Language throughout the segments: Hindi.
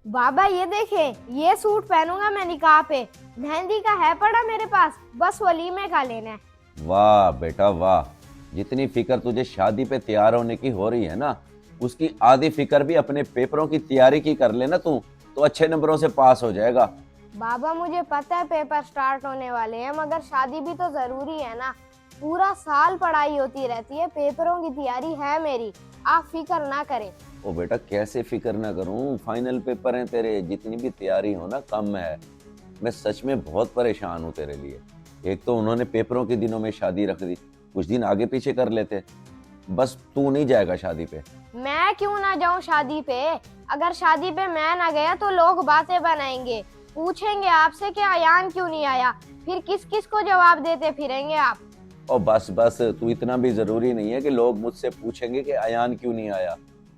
बाबा ये देखे, ये सूट पहनूंगा मैं निकाह पे। मेहंदी का है पड़ा मेरे पास, बस वलीमे का लेना है। वाह बेटा वाह। जितनी फिक्र तुझे शादी पे तैयार होने की हो रही है ना, उसकी आधी फिक्र भी अपने पेपरों की तैयारी की कर लेना तू, तो अच्छे नंबरों से पास हो जाएगा। बाबा मुझे पता है पेपर स्टार्ट होने वाले हैं, मगर शादी भी तो जरूरी है ना। पूरा साल पढ़ाई होती रहती है, पेपरों की तैयारी है मेरी, आप फिक्र ना करें। ओ बेटा कैसे फिक्र ना करूं, फाइनल पेपर हैं तेरे, जितनी भी तैयारी हो ना कम है। मैं सच में बहुत परेशान हूँ तेरे लिए। एक तो उन्होंने पेपरों के दिनों में शादी रख दी, कुछ दिन आगे पीछे कर लेते। बस तू नहीं जाएगा शादी पे। मैं क्यों ना जाऊं शादी पे? अगर शादी पे मैं ना गया तो लोग बातें बनाएंगे, पूछेंगे आपसे कि अयान क्यों नहीं आया, फिर किस किस को जवाब देते फिरेंगे आप। और बस बस, तू इतना भी जरूरी नहीं है कि लोग मुझसे पूछेंगे कि अयान क्यों नहीं आया।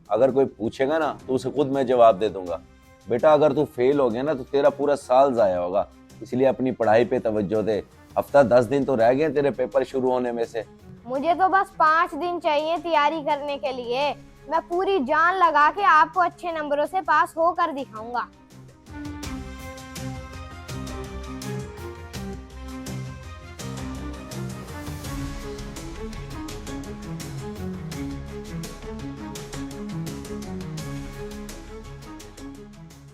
अगर कोई पूछेगा ना तो उसे खुद मैं जवाब दे दूंगा। बेटा अगर तू फेल हो गया ना तो तेरा पूरा साल जाया होगा, इसलिए अपनी पढ़ाई पे तवज्जो दे। हफ्ता 10 दिन तो रह गए तेरे पेपर शुरू होने में से। मुझे तो बस 5 दिन चाहिए तैयारी करने के लिए। मैं पूरी जान लगा के आपको अच्छे नंबरों से पास होकर दिखाऊंगा।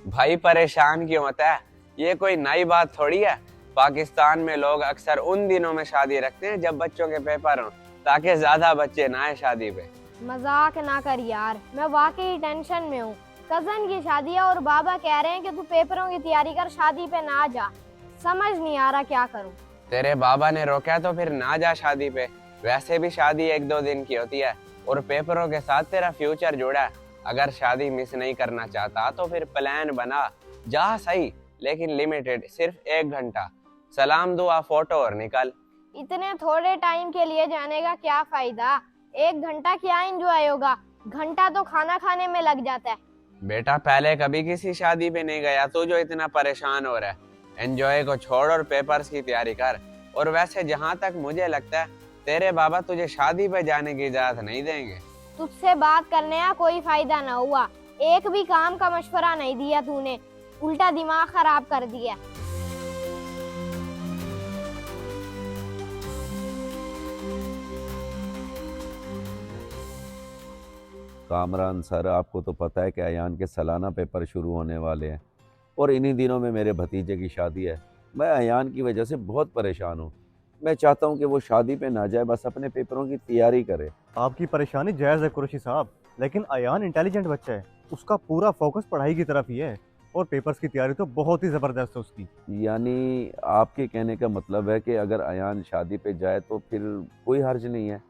भाई परेशान क्यों होता है? ये कोई नई बात थोड़ी है। पाकिस्तान में लोग अक्सर उन दिनों में शादी रखते हैं जब बच्चों के पेपर हों, ताकि ज्यादा बच्चे ना आए शादी पे। मजाक ना कर यार, मैं वाकई टेंशन में हूँ। कजन की शादी है और बाबा कह रहे हैं कि तू पेपरों की तैयारी कर, शादी पे ना जा। समझ नहीं आ रहा क्या करूँ। तेरे बाबा ने रोका तो फिर ना जा शादी पे। वैसे भी शादी 1-2 दिन की होती है और पेपरों के साथ तेरा फ्यूचर जुड़ा है। अगर शादी मिस नहीं करना चाहता तो फिर प्लान बना, जा सही लेकिन लिमिटेड, सिर्फ 1 घंटा। सलाम दुआ फोटो और निकल। इतने थोड़े टाइम के लिए जाने का क्या फायदा? 1 घंटा क्या एंजॉय होगा, घंटा तो खाना खाने में लग जाता है। बेटा पहले कभी किसी शादी पे नहीं गया तू जो इतना परेशान हो रहा है। एंजॉय को छोड़ और पेपर्स की तैयारी कर। और वैसे जहाँ तक मुझे लगता है तेरे बाबा तुझे शादी पे जाने की इजाजत नहीं देंगे। तुझसे बात करने का कोई फायदा ना हुआ। एक भी काम का मशवरा नहीं दिया तूने, उल्टा दिमाग खराब कर दिया। कामरान सर, आपको तो पता है कि अयान के सालाना पेपर शुरू होने वाले हैं और इन्हीं दिनों में मेरे भतीजे की शादी है। मैं अयान की वजह से बहुत परेशान हूँ। मैं चाहता हूँ कि वो शादी पे ना जाए, बस अपने पेपरों की तैयारी करे। आपकी परेशानी जायज़ है कुरैशी साहब, लेकिन अयान इंटेलिजेंट बच्चा है। उसका पूरा फोकस पढ़ाई की तरफ ही है और पेपर्स की तैयारी तो बहुत ही ज़बरदस्त है उसकी। यानी आपके कहने का मतलब है कि अगर अयान शादी पे जाए तो फिर कोई हर्ज नहीं है?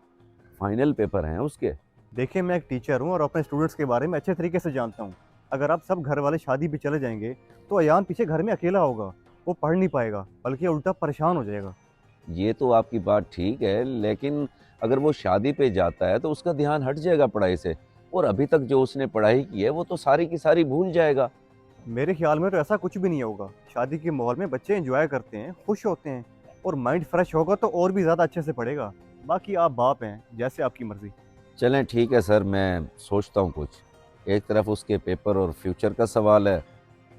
फाइनल पेपर हैं उसके। देखिए मैं एक टीचर हूँ और अपने स्टूडेंट्स के बारे में अच्छे तरीके से जानता हूँ। अगर आप सब घर वाले शादी पे चले जाएंगे तो अयान पीछे घर में अकेला होगा, वो पढ़ नहीं पाएगा बल्कि उल्टा परेशान हो जाएगा। ये तो आपकी बात ठीक है, लेकिन अगर वो शादी पे जाता है तो उसका ध्यान हट जाएगा पढ़ाई से, और अभी तक जो उसने पढ़ाई की है वो तो सारी की सारी भूल जाएगा। मेरे ख्याल में तो ऐसा कुछ भी नहीं होगा। शादी के माहौल में बच्चे एंजॉय करते हैं, खुश होते हैं और माइंड फ्रेश होगा तो और भी ज़्यादा अच्छे से पढ़ेगा। बाकी आप बाप हैं, जैसे आपकी मर्ज़ी। चलें ठीक है सर, मैं सोचता हूँ कुछ। एक तरफ उसके पेपर और फ्यूचर का सवाल है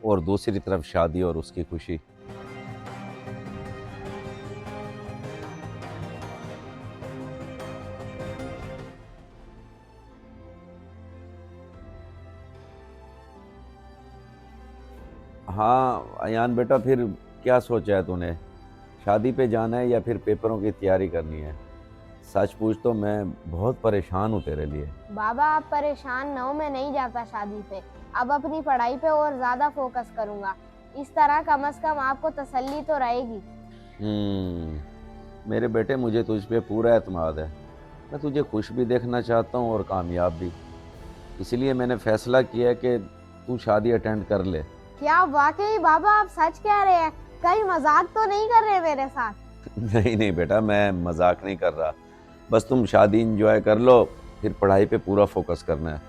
और दूसरी तरफ शादी और उसकी खुशी। हाँ अयान बेटा, फिर क्या सोचा है तूने? शादी पे जाना है या फिर पेपरों की तैयारी करनी है? सच पूछ तो मैं बहुत परेशान हूँ तेरे लिए। बाबा आप परेशान ना हो, मैं नहीं जाता शादी पे। अब अपनी पढ़ाई पे और ज्यादा फोकस करूंगा। इस तरह कम से कम आपको तसल्ली तो रहेगी। मेरे बेटे, मुझे तुझ पे पूरा एतमाद है। मैं तुझे खुश भी देखना चाहता हूँ और कामयाब भी। इसलिए मैंने फैसला किया है कि तू शादी अटेंड कर ले। क्या वाकई बाबा आप सच कह रहे हैं? कहीं मजाक तो नहीं कर रहे मेरे साथ? नहीं नहीं बेटा, मैं मजाक नहीं कर रहा। बस तुम शादी इंजॉय कर लो, फिर पढ़ाई पे पूरा फोकस करना है।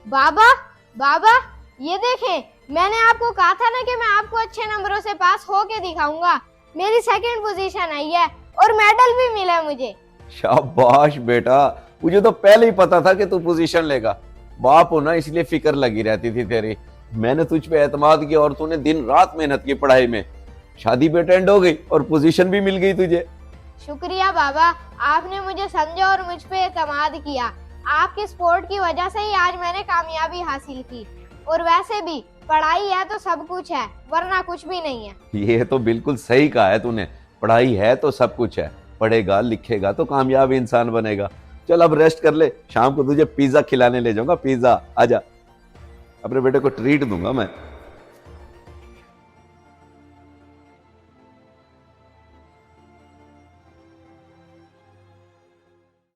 बाबा बाबा, ये देखें, मैंने आपको कहा था ना कि मैं आपको अच्छे नंबरों से पास होके दिखाऊंगा। मेरी सेकंड पोजीशन आई है और मेडल भी मिला मुझे। शाबाश बेटा, मुझे तो पहले ही पता था कि तू पोजीशन लेगा। बाप हो ना, इसलिए फिक्र लगी रहती थी तेरी। मैंने तुझ पे एतमाद किया और तूने दिन रात मेहनत की पढ़ाई में। शादी पे अटेंड हो गई और पोजीशन भी मिल गई तुझे। शुक्रिया बाबा, आपने मुझे समझा और मुझ पे एतमाद किया। आपके सपोर्ट की वजह से ही आज मैंने कामयाबी हासिल की। और वैसे भी पढ़ाई है तो सब कुछ है, वरना कुछ भी नहीं है। ये तो बिल्कुल सही कहा है तूने, पढ़ाई है तो सब कुछ है। पढ़ेगा लिखेगा तो कामयाब इंसान बनेगा। चल अब रेस्ट कर ले, शाम को तुझे पिज्जा खिलाने ले जाऊंगा। पिज्जा, आजा, अपने बेटे को ट्रीट दूंगा मैं।